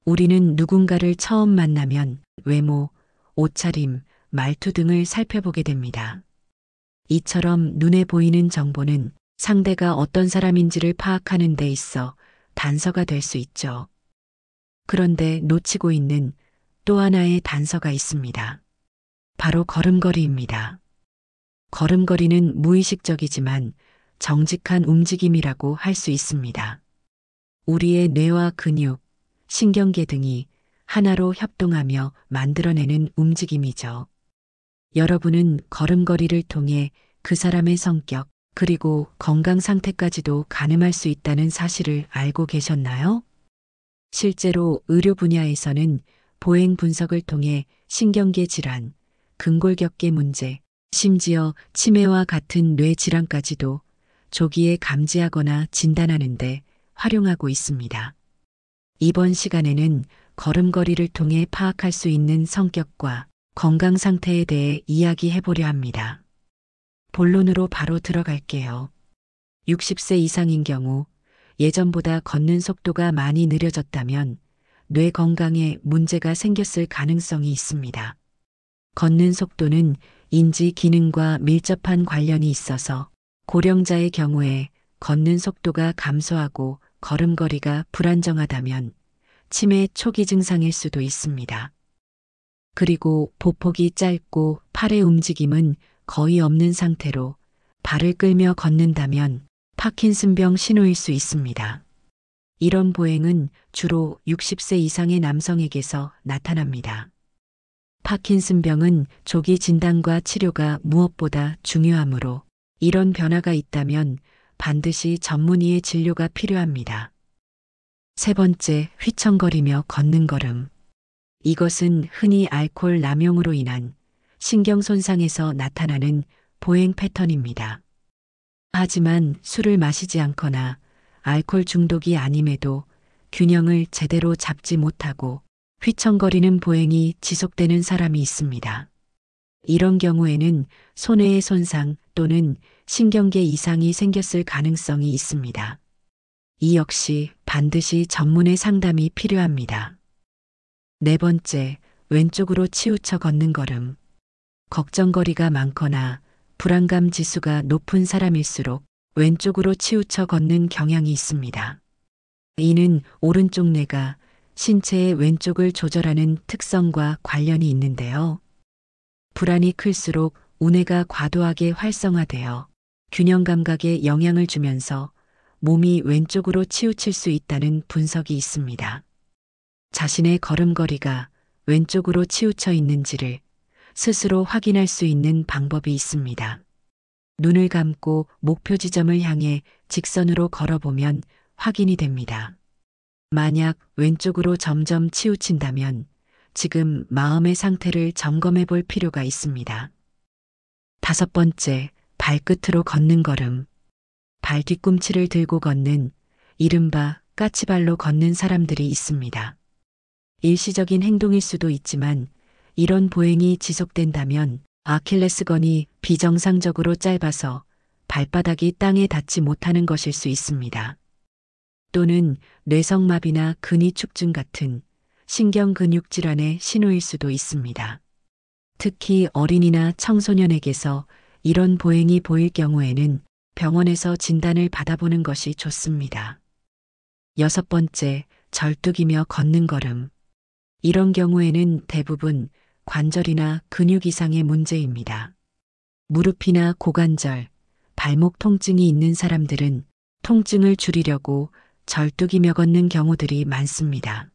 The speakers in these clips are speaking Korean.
우리는 누군가를 처음 만나면 외모, 옷차림, 말투 등을 살펴보게 됩니다. 이처럼 눈에 보이는 정보는 상대가 어떤 사람인지를 파악하는 데 있어 단서가 될 수 있죠. 그런데 놓치고 있는 또 하나의 단서가 있습니다. 바로 걸음걸이입니다. 걸음걸이는 무의식적이지만 정직한 움직임이라고 할 수 있습니다. 우리의 뇌와 근육, 신경계 등이 하나로 협동하며 만들어내는 움직임이죠. 여러분은 걸음걸이를 통해 그 사람의 성격, 그리고 건강 상태까지도 가늠할 수 있다는 사실을 알고 계셨나요? 실제로 의료 분야에서는 보행 분석을 통해 신경계 질환, 근골격계 문제, 심지어 치매와 같은 뇌 질환까지도 조기에 감지하거나 진단하는데 활용하고 있습니다. 이번 시간에는 걸음걸이를 통해 파악할 수 있는 성격과 건강 상태에 대해 이야기해 보려 합니다. 본론으로 바로 들어갈게요. 60세 이상인 경우 예전보다 걷는 속도가 많이 느려졌다면 뇌 건강에 문제가 생겼을 가능성이 있습니다. 걷는 속도는 인지 기능과 밀접한 관련이 있어서 고령자의 경우에 걷는 속도가 감소하고 걸음걸이가 불안정하다면 치매 초기 증상일 수도 있습니다. 그리고 보폭이 짧고 팔의 움직임은 거의 없는 상태로 발을 끌며 걷는다면 파킨슨병 신호일 수 있습니다. 이런 보행은 주로 60세 이상의 남성에게서 나타납니다. 파킨슨병은 조기 진단과 치료가 무엇보다 중요하므로 이런 변화가 있다면 반드시 전문의의 진료가 필요합니다. 세 번째, 휘청거리며 걷는 걸음. 이것은 흔히 알코올 남용으로 인한 신경 손상에서 나타나는 보행 패턴입니다. 하지만 술을 마시지 않거나 알코올 중독이 아님에도 균형을 제대로 잡지 못하고 휘청거리는 보행이 지속되는 사람이 있습니다. 이런 경우에는 손해의 손상 또는 신경계 이상이 생겼을 가능성이 있습니다. 이 역시 반드시 전문의 상담이 필요합니다. 네 번째, 왼쪽으로 치우쳐 걷는 걸음. 걱정거리가 많거나 불안감 지수가 높은 사람일수록 왼쪽으로 치우쳐 걷는 경향이 있습니다. 이는 오른쪽 뇌가 신체의 왼쪽을 조절하는 특성과 관련이 있는데요. 불안이 클수록 우뇌가 과도하게 활성화되어 균형 감각에 영향을 주면서 몸이 왼쪽으로 치우칠 수 있다는 분석이 있습니다. 자신의 걸음걸이가 왼쪽으로 치우쳐 있는지를 스스로 확인할 수 있는 방법이 있습니다. 눈을 감고 목표 지점을 향해 직선으로 걸어보면 확인이 됩니다. 만약 왼쪽으로 점점 치우친다면 지금 마음의 상태를 점검해 볼 필요가 있습니다. 다섯 번째, 발끝으로 걷는 걸음. 발 뒤꿈치를 들고 걷는 이른바 까치발로 걷는 사람들이 있습니다. 일시적인 행동일 수도 있지만 이런 보행이 지속된다면 아킬레스건이 비정상적으로 짧아서 발바닥이 땅에 닿지 못하는 것일 수 있습니다. 또는 뇌성마비나 근위축증 같은 신경근육 질환의 신호일 수도 있습니다. 특히 어린이나 청소년에게서 이런 보행이 보일 경우에는 병원에서 진단을 받아보는 것이 좋습니다. 여섯 번째, 절뚝이며 걷는 걸음. 이런 경우에는 대부분 관절이나 근육 이상의 문제입니다. 무릎이나 고관절, 발목 통증이 있는 사람들은 통증을 줄이려고 절뚝이며 걷는 경우들이 많습니다.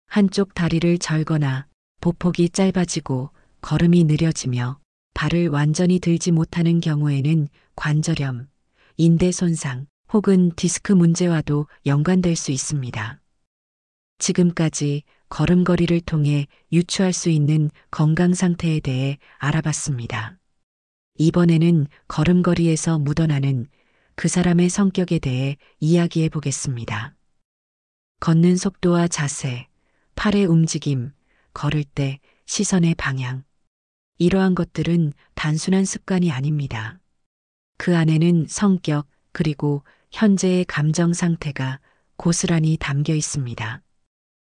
한쪽 다리를 절거나 보폭이 짧아지고 걸음이 느려지며 발을 완전히 들지 못하는 경우에는 관절염, 인대 손상 혹은 디스크 문제와도 연관될 수 있습니다. 지금까지 걸음걸이를 통해 유추할 수 있는 건강 상태에 대해 알아봤습니다. 이번에는 걸음걸이에서 묻어나는 그 사람의 성격에 대해 이야기해 보겠습니다. 걷는 속도와 자세, 팔의 움직임, 걸을 때 시선의 방향. 이러한 것들은 단순한 습관이 아닙니다. 그 안에는 성격 그리고 현재의 감정 상태가 고스란히 담겨 있습니다.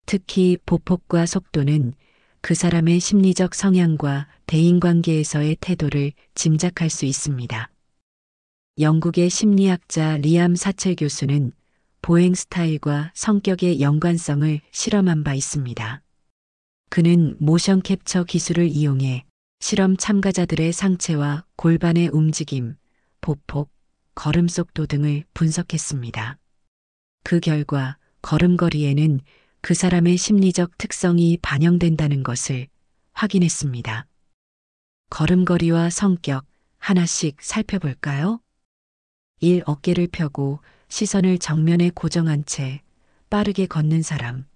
특히 보폭과 속도는 그 사람의 심리적 성향과 대인관계에서의 태도를 짐작할 수 있습니다. 영국의 심리학자 리암 사첼 교수는 보행 스타일과 성격의 연관성을 실험한 바 있습니다. 그는 모션 캡처 기술을 이용해 실험 참가자들의 상체와 골반의 움직임, 보폭, 걸음 속도 등을 분석했습니다. 그 결과 걸음걸이에는 그 사람의 심리적 특성이 반영된다는 것을 확인했습니다. 걸음걸이와 성격 하나씩 살펴볼까요? 1. 어깨를 펴고 시선을 정면에 고정한 채 빠르게 걷는 사람.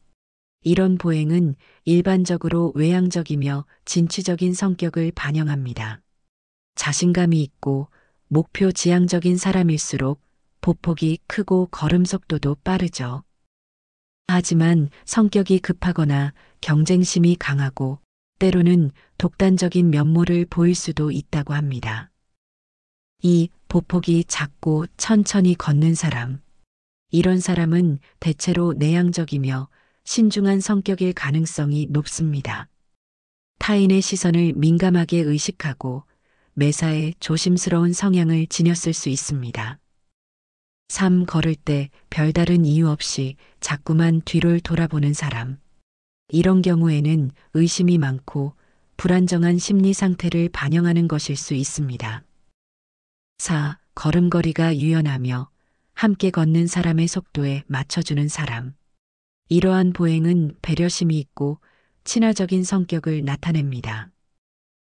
이런 보행은 일반적으로 외향적이며 진취적인 성격을 반영합니다. 자신감이 있고 목표 지향적인 사람일수록 보폭이 크고 걸음 속도도 빠르죠. 하지만 성격이 급하거나 경쟁심이 강하고 때로는 독단적인 면모를 보일 수도 있다고 합니다. 2. 보폭이 작고 천천히 걷는 사람. 이런 사람은 대체로 내향적이며 신중한 성격일 가능성이 높습니다. 타인의 시선을 민감하게 의식하고 매사에 조심스러운 성향을 지녔을 수 있습니다. 3. 걸을 때 별다른 이유 없이 자꾸만 뒤를 돌아보는 사람. 이런 경우에는 의심이 많고 불안정한 심리 상태를 반영하는 것일 수 있습니다. 4. 걸음걸이가 유연하며 함께 걷는 사람의 속도에 맞춰주는 사람. 이러한 보행은 배려심이 있고 친화적인 성격을 나타냅니다.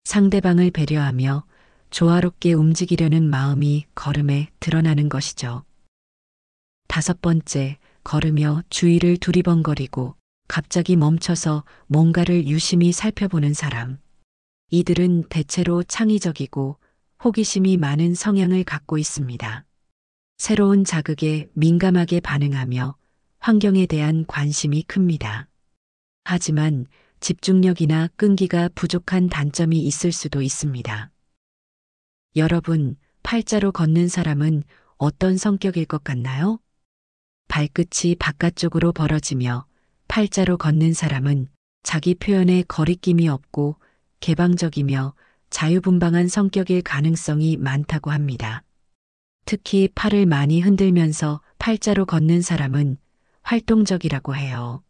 상대방을 배려하며 조화롭게 움직이려는 마음이 걸음에 드러나는 것이죠. 5번째, 걸으며 주위를 두리번거리고 갑자기 멈춰서 뭔가를 유심히 살펴보는 사람. 이들은 대체로 창의적이고 호기심이 많은 성향을 갖고 있습니다. 새로운 자극에 민감하게 반응하며 환경에 대한 관심이 큽니다. 하지만 집중력이나 끈기가 부족한 단점이 있을 수도 있습니다. 여러분, 팔자로 걷는 사람은 어떤 성격일 것 같나요? 발끝이 바깥쪽으로 벌어지며 팔자로 걷는 사람은 자기 표현에 거리낌이 없고 개방적이며 자유분방한 성격일 가능성이 많다고 합니다. 특히 팔을 많이 흔들면서 팔자로 걷는 사람은 활동적이라고 해요.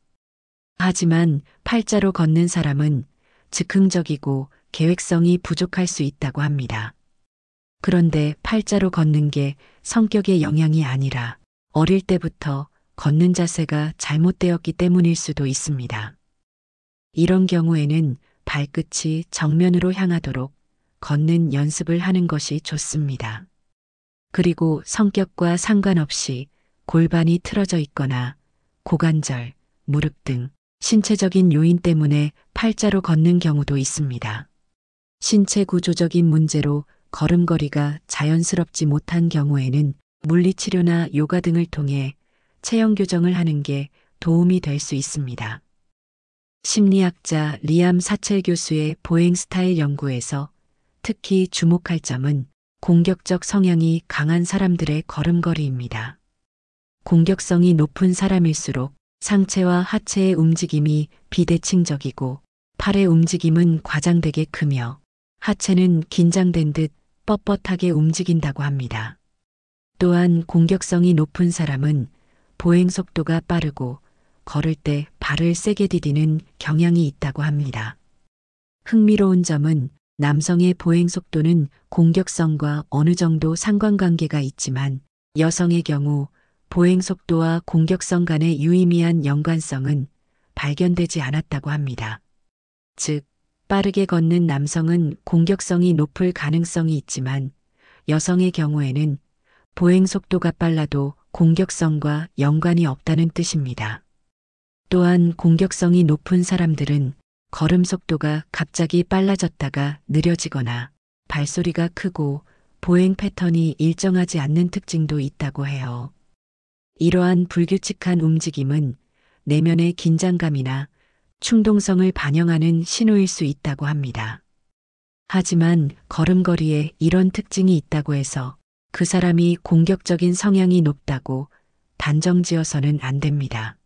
하지만 팔자로 걷는 사람은 즉흥적이고 계획성이 부족할 수 있다고 합니다. 그런데 팔자로 걷는 게 성격의 영향이 아니라 어릴 때부터 걷는 자세가 잘못되었기 때문일 수도 있습니다. 이런 경우에는 발끝이 정면으로 향하도록 걷는 연습을 하는 것이 좋습니다. 그리고 성격과 상관없이 골반이 틀어져 있거나 고관절, 무릎 등 신체적인 요인 때문에 팔자로 걷는 경우도 있습니다. 신체 구조적인 문제로 걸음걸이가 자연스럽지 못한 경우에는 물리치료나 요가 등을 통해 체형 교정을 하는 게 도움이 될 수 있습니다. 심리학자 리암 사첼 교수의 보행 스타일 연구에서 특히 주목할 점은 공격적 성향이 강한 사람들의 걸음걸이입니다. 공격성이 높은 사람일수록 상체와 하체의 움직임이 비대칭적이고 팔의 움직임은 과장되게 크며 하체는 긴장된 듯 뻣뻣하게 움직인다고 합니다. 또한 공격성이 높은 사람은 보행 속도가 빠르고 걸을 때 발을 세게 디디는 경향이 있다고 합니다. 흥미로운 점은 남성의 보행 속도는 공격성과 어느 정도 상관관계가 있지만 여성의 경우 보행 속도와 공격성 간의 유의미한 연관성은 발견되지 않았다고 합니다. 즉, 빠르게 걷는 남성은 공격성이 높을 가능성이 있지만 여성의 경우에는 보행 속도가 빨라도 공격성과 연관이 없다는 뜻입니다. 또한 공격성이 높은 사람들은 걸음 속도가 갑자기 빨라졌다가 느려지거나 발소리가 크고 보행 패턴이 일정하지 않는 특징도 있다고 해요. 이러한 불규칙한 움직임은 내면의 긴장감이나 충동성을 반영하는 신호일 수 있다고 합니다. 하지만 걸음걸이에 이런 특징이 있다고 해서 그 사람이 공격적인 성향이 높다고 단정지어서는 안 됩니다.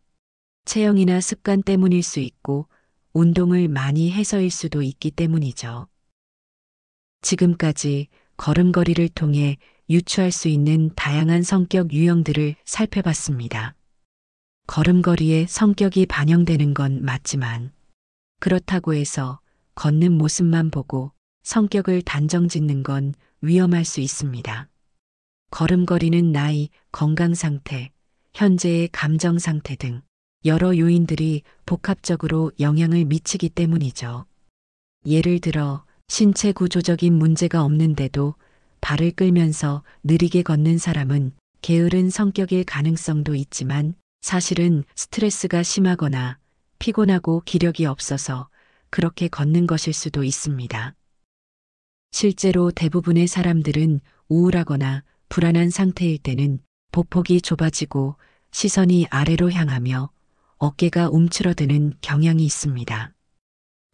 체형이나 습관 때문일 수 있고 운동을 많이 해서일 수도 있기 때문이죠. 지금까지 걸음걸이를 통해 유추할 수 있는 다양한 성격 유형들을 살펴봤습니다. 걸음걸이에 성격이 반영되는 건 맞지만 그렇다고 해서 걷는 모습만 보고 성격을 단정 짓는 건 위험할 수 있습니다. 걸음걸이는 나이, 건강 상태, 현재의 감정 상태 등 여러 요인들이 복합적으로 영향을 미치기 때문이죠. 예를 들어 신체 구조적인 문제가 없는데도 발을 끌면서 느리게 걷는 사람은 게으른 성격일 가능성도 있지만 사실은 스트레스가 심하거나 피곤하고 기력이 없어서 그렇게 걷는 것일 수도 있습니다. 실제로 대부분의 사람들은 우울하거나 불안한 상태일 때는 보폭이 좁아지고 시선이 아래로 향하며 어깨가 움츠러드는 경향이 있습니다.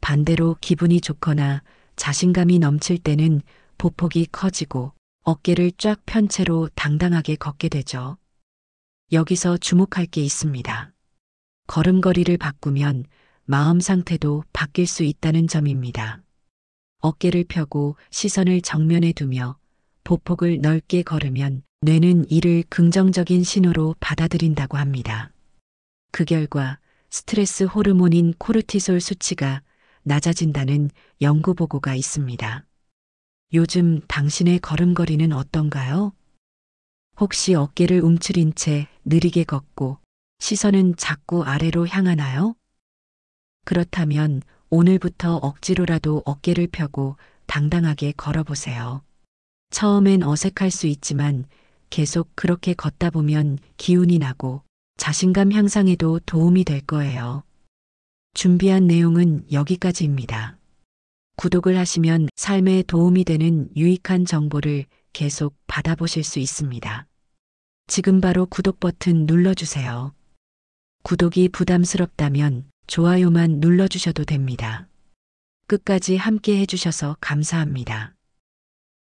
반대로 기분이 좋거나 자신감이 넘칠 때는 보폭이 커지고 어깨를 쫙 편 채로 당당하게 걷게 되죠. 여기서 주목할 게 있습니다. 걸음걸이를 바꾸면 마음 상태도 바뀔 수 있다는 점입니다. 어깨를 펴고 시선을 정면에 두며 보폭을 넓게 걸으면 뇌는 이를 긍정적인 신호로 받아들인다고 합니다. 그 결과 스트레스 호르몬인 코르티솔 수치가 낮아진다는 연구 보고가 있습니다. 요즘 당신의 걸음걸이는 어떤가요? 혹시 어깨를 움츠린 채 느리게 걷고 시선은 자꾸 아래로 향하나요? 그렇다면 오늘부터 억지로라도 어깨를 펴고 당당하게 걸어보세요. 처음엔 어색할 수 있지만 계속 그렇게 걷다 보면 기운이 나고 자신감 향상에도 도움이 될 거예요. 준비한 내용은 여기까지입니다. 구독을 하시면 삶에 도움이 되는 유익한 정보를 계속 받아보실 수 있습니다. 지금 바로 구독 버튼 눌러주세요. 구독이 부담스럽다면 좋아요만 눌러주셔도 됩니다. 끝까지 함께 해주셔서 감사합니다.